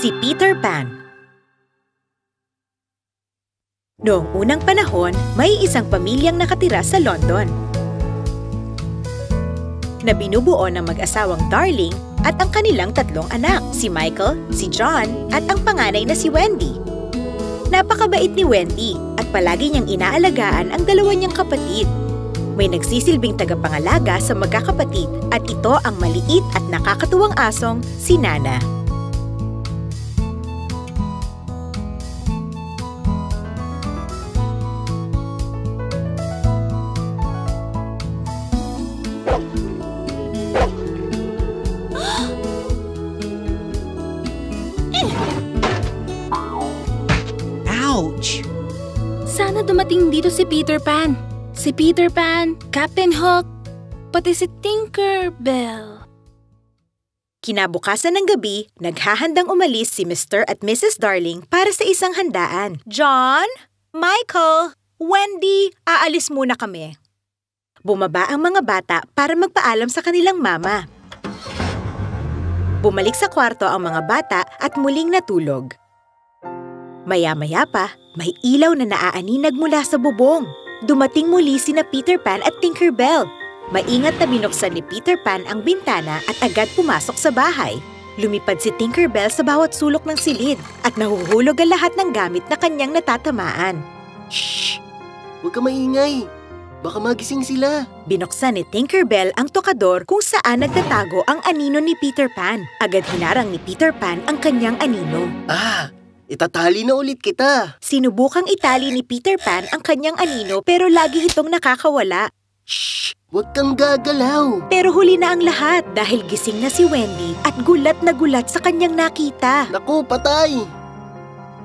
Si Peter Pan. Noong unang panahon, may isang pamilyang nakatira sa London na binubuo ng mag-asawang Darling at ang kanilang 3 anak, si Michael, si John, at ang panganay na si Wendy. Napakabait ni Wendy at palagi niyang inaalagaan ang 2 niyang kapatid. May nagsisilbing tagapangalaga sa magkakapatid at ito ang maliit at nakakatuwang asong si Nana. Ouch! Sana dumating dito si Peter Pan. Si Peter Pan, Captain Hook, pati si Tinkerbell. Kinabukasan ng gabi, naghahandang umalis si Mr. at Mrs. Darling para sa isang handaan. John, Michael, Wendy, aalis muna kami. Bumaba ang mga bata para magpaalam sa kanilang mama. Bumalik sa kwarto ang mga bata at muling natulog. Maya-maya pa, may ilaw na naaaninag mula sa bubong. Dumating muli sina Peter Pan at Tinkerbell. Maingat na binuksan ni Peter Pan ang bintana at agad pumasok sa bahay. Lumipad si Tinkerbell sa bawat sulok ng silid at nahuhulog ang lahat ng gamit na kanyang natatamaan. Shh! Huwag ka maingay. Baka magising sila. Binuksan ni Tinkerbell ang tokador kung saan nagtatago ang anino ni Peter Pan. Agad hinarang ni Peter Pan ang kanyang anino. Itatali na ulit kita. Sinubukang itali ni Peter Pan ang kanyang anino pero lagi itong nakakawala. Shh! Huwag kang gagalaw. Pero huli na ang lahat dahil gising na si Wendy at gulat na gulat sa kanyang nakita. Naku, patay!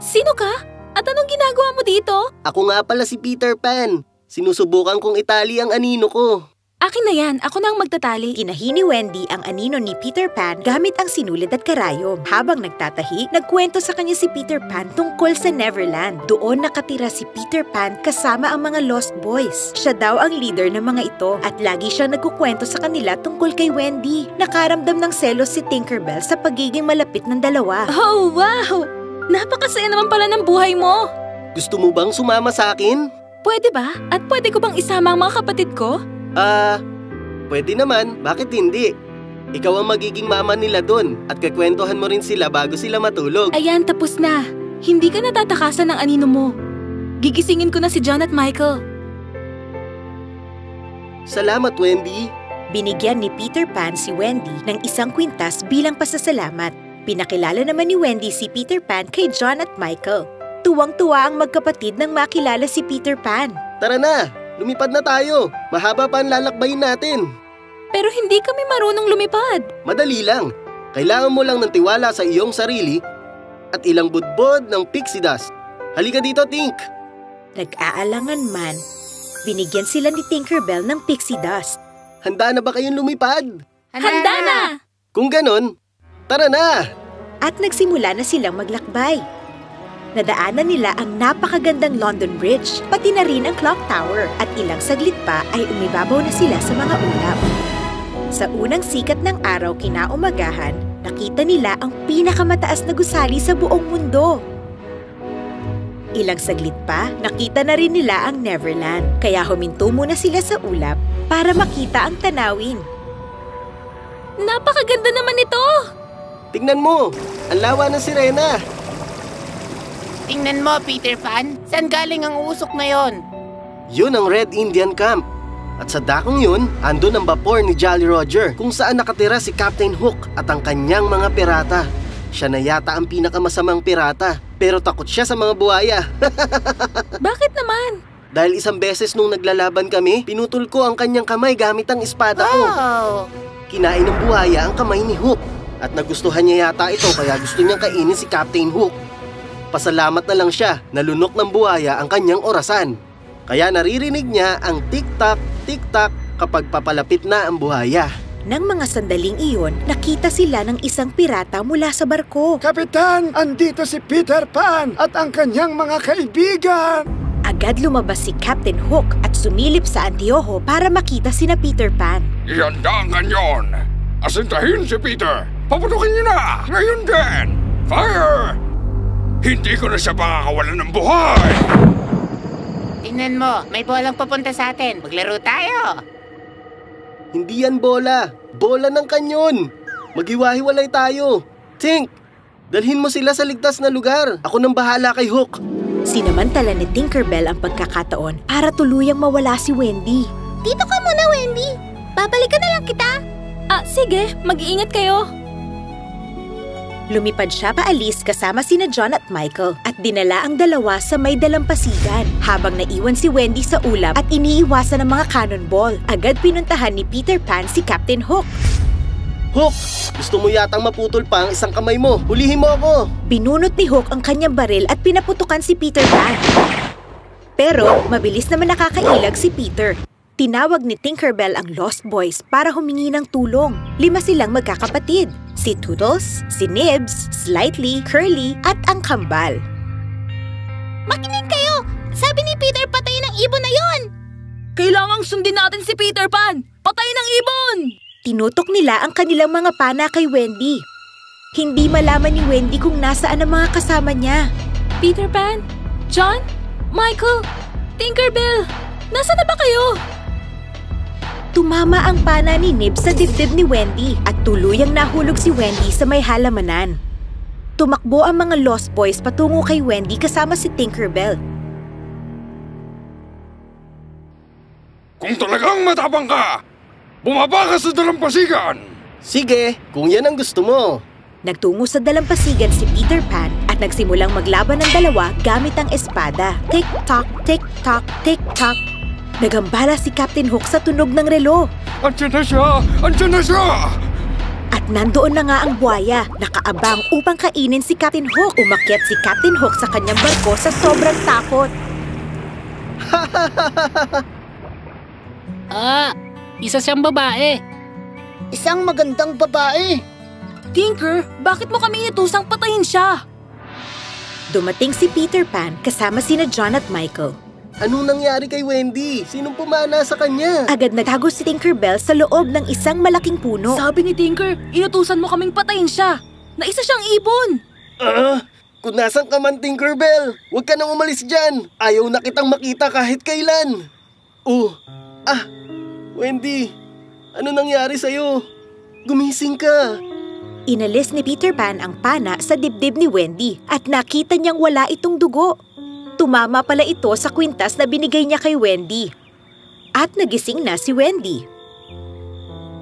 Sino ka? At anong ginagawa mo dito? Ako nga pala si Peter Pan. Sinusubukan kong itali ang anino ko. Akin na yan, ako na ang magtatali. Tinahi ni Wendy ang anino ni Peter Pan gamit ang sinulid at karayom. Habang nagtatahi, nagkwento sa kanya si Peter Pan tungkol sa Neverland. Doon nakatira si Peter Pan kasama ang mga Lost Boys. Siya daw ang leader ng mga ito at lagi siyang nagkukwento sa kanila tungkol kay Wendy. Nakaramdam ng selos si Tinkerbell sa pagiging malapit ng dalawa. Oh, wow! Napakasaya naman pala ng buhay mo. Gusto mo bang sumama sa akin? Pwede ba? At pwede ko bang isama ang mga kapatid ko? Pwede naman. Bakit hindi? Ikaw ang magiging mama nila dun at kakwentuhan mo rin sila bago sila matulog. Ayan, tapos na. Hindi ka natatakasan ng anino mo. Gigisingin ko na si John at Michael. Salamat, Wendy. Binigyan ni Peter Pan si Wendy ng isang kwintas bilang pasasalamat. Pinakilala naman ni Wendy si Peter Pan kay John at Michael. Tuwang-tuwa ang magkapatid nang makilala si Peter Pan. Tara na! Lumipad na tayo. Mahaba pa ang lalakbayin natin. Pero hindi kami marunong lumipad. Madali lang. Kailangan mo lang ng tiwala sa iyong sarili at ilang budbod ng pixie dust. Halika dito, Tink. Nag-aalangan man, binigyan sila ni Tinkerbell ng pixie dust. Handa na ba kayong lumipad? Handa na! Kung ganon, tara na! At nagsimula na silang maglakbay. Nadaanan nila ang napakagandang London Bridge, pati na rin ang Clock Tower at ilang saglit pa ay umibabaw na sila sa mga ulap. Sa unang sikat ng araw kinaumagahan, nakita nila ang pinakamataas na gusali sa buong mundo. Ilang saglit pa, nakita na rin nila ang Neverland, kaya huminto muna sila sa ulap para makita ang tanawin. Napakaganda naman ito! Tingnan mo, ang lawa ng sirena. Tingnan mo, Peter Pan. Saan galing ang usok na yon? Yun ang Red Indian Camp. At sa dakong yun, andun ang bapor ni Jolly Roger kung saan nakatira si Captain Hook at ang kanyang mga pirata. Siya na yata ang pinakamasamang pirata, pero takot siya sa mga buhaya. Bakit naman? Dahil isang beses nung naglalaban kami, pinutol ko ang kanyang kamay gamit ang espada ko. Kinain ng buhaya ang kamay ni Hook at nagustuhan niya yata ito kaya gusto niyang kainin si Captain Hook. Pasalamat na lang siya na lunok ng buhaya ang kanyang orasan. Kaya naririnig niya ang tik-tak, tik-tak kapag papalapit na ang buhaya. Nang mga sandaling iyon, nakita sila ng isang pirata mula sa barko. Kapitan, andito si Peter Pan at ang kanyang mga kaibigan! Agad lumabas si Captain Hook at sumilip sa antiyoho para makita sina Peter Pan. Ihanda ang kanyon! Asintahin si Peter! Paputukin niyo na! Ngayon din! Fire! Hindi ko na siya makakawalan ng buhay! Tingnan mo, may bolang papunta sa atin. Maglaro tayo. Hindi yan bola. Bola ng kanyon. Maghiwa-hiwalay tayo. Tink, dalhin mo sila sa ligtas na lugar. Ako nang bahala kay Hook. Sinamantala ni Tinkerbell ang pagkakataon para tuluyang mawala si Wendy. Dito ka muna, Wendy. Babalikan na lang kita. Sige. Mag-iingat kayo. Lumipad siya paalis kasama sina John at Michael at dinala ang dalawa sa may dalampasigan habang naiwan si Wendy sa ulap at iniiwasan ng mga cannonball. Agad pinuntahan ni Peter Pan si Captain Hook. Hook, gusto mo yatang maputol pa ang isang kamay mo. Hulihin mo ako. Binunot ni Hook ang kanyang baril at pinaputukan si Peter Pan. Pero mabilis naman nakakailag si Peter. Tinawag ni Tinkerbell ang Lost Boys para humingi ng tulong. 5 silang magkakapatid. Si Toodles, si Nibs, Slightly, Curly, at ang Kambal. Makinig kayo! Sabi ni Peter patayin ang ibon na yon! Kailangang sundin natin si Peter Pan! Patayin ang ibon! Tinutok nila ang kanilang mga pana kay Wendy. Hindi malaman ni Wendy kung nasaan ang mga kasama niya. Peter Pan? John? Michael? Tinkerbell? Nasaan na ba kayo? Tumama ang pana ni Nibs sa dibdib ni Wendy at tuluyang nahulog si Wendy sa may halamanan. Tumakbo ang mga Lost Boys patungo kay Wendy kasama si Tinkerbell. Kung talagang matapang ka, bumaba ka sa dalampasigan! Sige, kung yan ang gusto mo. Nagtungo sa dalampasigan si Peter Pan at nagsimulang maglaban ng dalawa gamit ang espada. Tick-tock, tick-tock, tick-tock. Nagambala si Captain Hook sa tunog ng relo. Andiyan na siya! Andiyan na siya! At nandoon na nga ang buhaya, nakaabang upang kainin si Captain Hook. Umakyat si Captain Hook sa kanyang barko sa sobrang takot. Isa siyang babae. Isang magandang babae. Tinker, bakit mo kami inutusang patayin siya? Dumating si Peter Pan kasama sina John at Michael. Anong nangyari kay Wendy? Sinong pumana sa kanya? Agad nagtago si Tinkerbell sa loob ng isang malaking puno. Sabi ni Tinker, inutusan mo kaming patayin siya. Na isa siyang ibon. Kung nasan ka man, Tinkerbell, huwag ka nang umalis dyan. Ayaw na kitang makita kahit kailan. Wendy, ano nangyari sa'yo? Gumising ka. Inalis ni Peter Pan ang pana sa dibdib ni Wendy at nakita niyang wala itong dugo. Tumama pala ito sa kwintas na binigay niya kay Wendy. At nagising na si Wendy.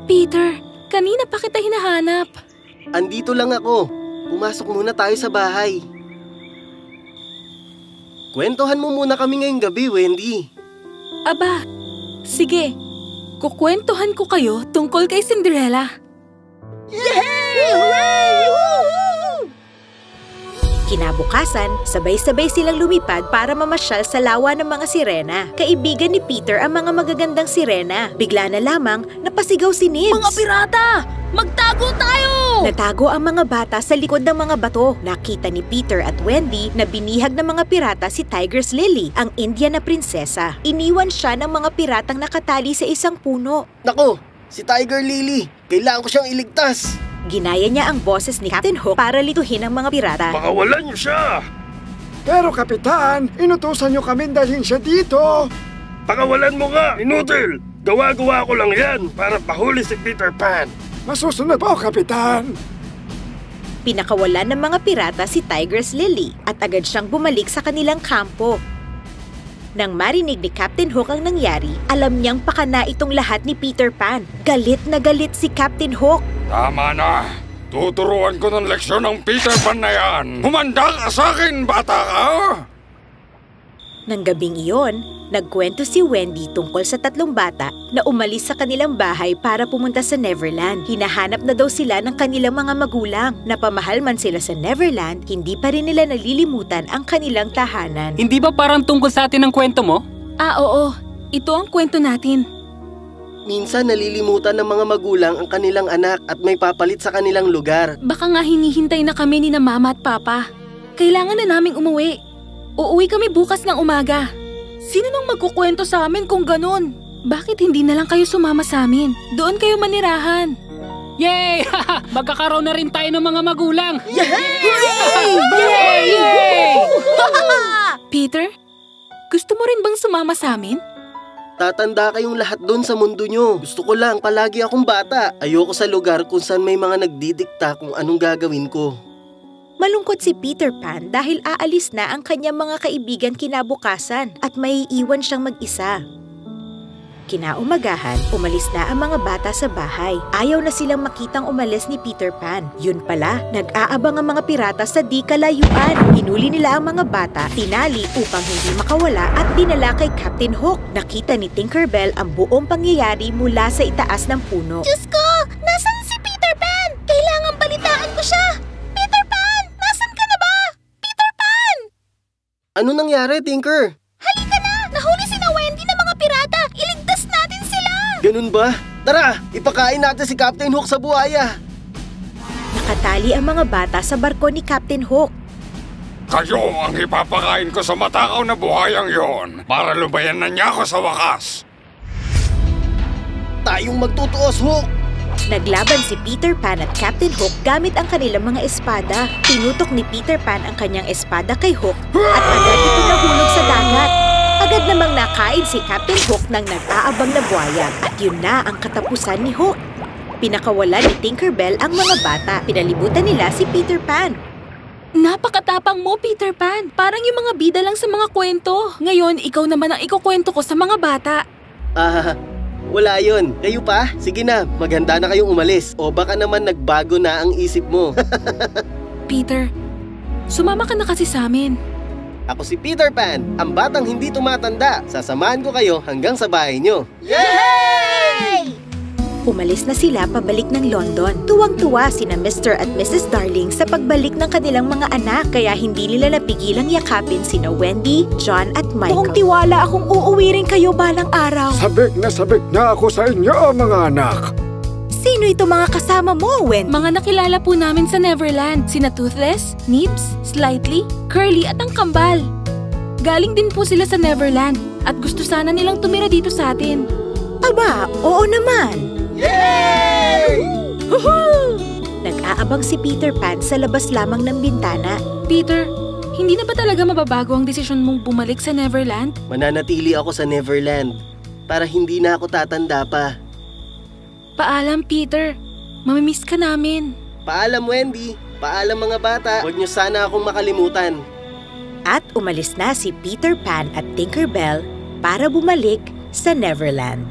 Peter, kanina pa kita hinahanap. Andito lang ako. Pumasok muna tayo sa bahay. Kwentuhan mo muna kami ngayong gabi, Wendy. Aba, sige. Kukwentuhan ko kayo tungkol kay Cinderella. Yay! Hooray! Kinabukasan, sabay-sabay silang lumipad para mamasyal sa lawa ng mga sirena. Kaibigan ni Peter ang mga magagandang sirena. Bigla na lamang napasigaw si Nibs. Mga pirata! Magtago tayo! Natago ang mga bata sa likod ng mga bato. Nakita ni Peter at Wendy na binihag ng mga pirata si Tigress Lily, ang Indian na prinsesa. Iniwan siya ng mga piratang nakatali sa isang puno. Nako, si Tiger Lily. Kailangan ko siyang iligtas. Ginaya niya ang boses ni Captain Hook para lituhin ang mga pirata. Pakawalan niyo siya! Pero Kapitan, inutusan niyo kami dalhin siya dito. Pakawalan mo nga, inutil! Gawa-gawa ko lang yan para pahuli si Peter Pan. Masusunod po, Kapitan. Pinakawalan ng mga pirata si Tigress Lily at agad siyang bumalik sa kanilang kampo. Nang marinig ni Captain Hook ang nangyari, alam niyang pakana itong lahat ni Peter Pan. Galit na galit si Captain Hook. Tama na! Tuturuan ko ng leksyon ng Peter Pan na yan! Humanda ka sa akin, bata ka! Nang gabing iyon, nagkwento si Wendy tungkol sa 3 bata na umalis sa kanilang bahay para pumunta sa Neverland. Hinahanap na daw sila ng kanilang mga magulang. Napamahal man sila sa Neverland, hindi pa rin nila nalilimutan ang kanilang tahanan. Hindi ba parang tungkol sa atin ang kwento mo? Oo. Ito ang kwento natin. Minsan nalilimutan ng mga magulang ang kanilang anak at may papalit sa kanilang lugar. Baka nga hinihintay na kami ni na Mama at Papa. Kailangan na naming umuwi. Uuwi kami bukas ng umaga. Sino nang magkukwento sa amin kung ganun? Bakit hindi na lang kayo sumama sa amin? Doon kayo manirahan. Yay! Magkakaroon na rin tayo ng mga magulang! Peter, gusto mo rin bang sumama sa amin? Tatanda kayong lahat doon sa mundo nyo. Gusto ko lang, palagi akong bata. Ayoko sa lugar kung saan may mga nagdidikta kung anong gagawin ko. Malungkot si Peter Pan dahil aalis na ang kanyang mga kaibigan kinabukasan at maiiwan siyang mag-isa. Kinaumagahan, umalis na ang mga bata sa bahay. Ayaw na silang makitang umalis ni Peter Pan. Yun pala, nag-aabang ang mga pirata sa di kalayuan. Hinuli nila ang mga bata, tinali upang hindi makawala at dinala kay Captain Hook. Nakita ni Tinkerbell ang buong pangyayari mula sa itaas ng puno. Diyos ko! Nasaan si Peter Pan? Kailangan balitaan ko siya! Peter Pan! Nasaan ka na ba? Peter Pan! Ano nangyari, Tinker? Halika na! Nahuli si na Wendy ng mga pirata! Iligtas natin sila! Ganun ba? Tara, ipakain natin si Captain Hook sa buhaya. Nakatali ang mga bata sa barko ni Captain Hook. Kayo ang ipapakain ko sa matakaw na buhayang yon para lubayan na niya ako sa wakas. Tayong magtutuos, Hook! Naglaban si Peter Pan at Captain Hook gamit ang kanilang mga espada. Tinutok ni Peter Pan ang kanyang espada kay Hook at agad ito nahulog sa dagat. Agad namang nakain si Captain Hook ng nag-aabang na buhaya at yun na ang katapusan ni Hook. Pinakawalan ni Tinkerbell ang mga bata. Pinalibutan nila si Peter Pan. Napakatapang mo, Peter Pan. Parang yung mga bida lang sa mga kwento. Ngayon, ikaw naman ang ikukwento ko sa mga bata. Wala yon. Kayo pa? Sige na, maganda na kayong umalis. O baka naman nagbago na ang isip mo. Peter, sumama ka na kasi sa amin. Ako si Peter Pan, ang batang hindi tumatanda. Sasamahan ko kayo hanggang sa bahay nyo. Yay! Umalis na sila pabalik ng London. Tuwang-tuwa sina Mr. at Mrs. Darling sa pagbalik ng kanilang mga anak kaya hindi nila napigilang yakapin sina Wendy, John at Michael. Buong tiwala akong uuwi rin kayo balang araw. Sabik na ako sa inyo, mga anak. Sino ito mga kasama mo, Wendy? Mga nakilala po namin sa Neverland. Sina Toothless, Nips, Slightly, Curly at ang Kambal. Galing din po sila sa Neverland at gusto sana nilang tumira dito sa atin. Aba, oo naman. Yay! Nag-aabang si Peter Pan sa labas lamang ng bintana. Peter, hindi na ba talaga mababago ang desisyon mong bumalik sa Neverland? Mananatili ako sa Neverland para hindi na ako tatanda pa. Paalam, Peter. Mamimiss ka namin. Paalam, Wendy. Paalam, mga bata. Huwag niyo sana akong makalimutan. At umalis na si Peter Pan at Tinkerbell para bumalik sa Neverland.